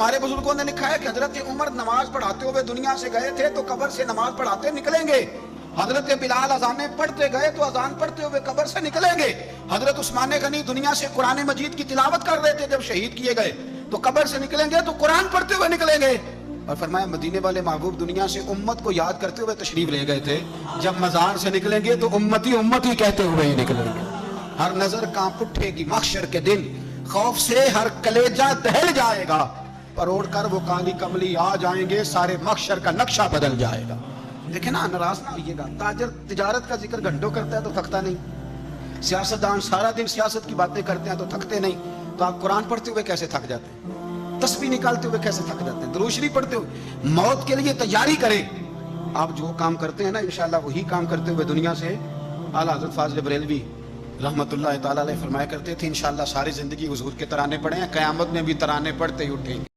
हमारे बुजुर्गों ने लिखा है कि हजरत उमर नमाज पढ़ाते हुए दुनिया से गए थे तो कब्र से नमाज पढ़ाते निकलेंगे। हजरत बिलाल अजाने पढ़ते गए तो अजान पढ़ते हुए कब्र से निकलेंगे। हजरत उस्मान गनी दुनिया से कुरान मजीद की तिलावत कर रहे थे, जब शहीद किए गए तो कब्र से निकलेंगे तो कुरान पढ़ते हुए निकलेंगे। और फरमाया मदीने वाले महबूब दुनिया से उम्मत को याद करते हुए तशरीफ ले गए थे, जब मजार से निकलेंगे तो उम्मती कहते हुए ही निकलेंगे। हर नजर कांप उठेगी महशर के दिन, खौफ से हर कलेजा दहल जाएगा, परोड़ कर वो काली कमली आ जाएंगे, सारे महशर का नक्शा बदल जाएगा। देखे ना, नाराज ना होइएगा। ताजर तिजारत का जिक्र घंटों करता है तो थकता नहीं, सियासतदान सारा दिन सियासत की बातें करते हैं तो थकते नहीं, तो आप कुरान पढ़ते हुए कैसे थक जाते हैं? तस्बीह निकालते हुए कैसे थक जाते हैं? दुरूद शरीफ पढ़ते हुए मौत के लिए तैयारी करें। आप जो काम करते हैं ना, इंशाअल्लाह वही काम करते हुए दुनिया से आला हज़रत फाज़िल बरेलवी रहमतुल्लाह तआला अलैह फरमाया करते थे, इंशाअल्लाह सारी जिंदगी हुजूर के तराने पढ़े हैं, क़यामत में भी तराने पढ़ते ही उठेंगे।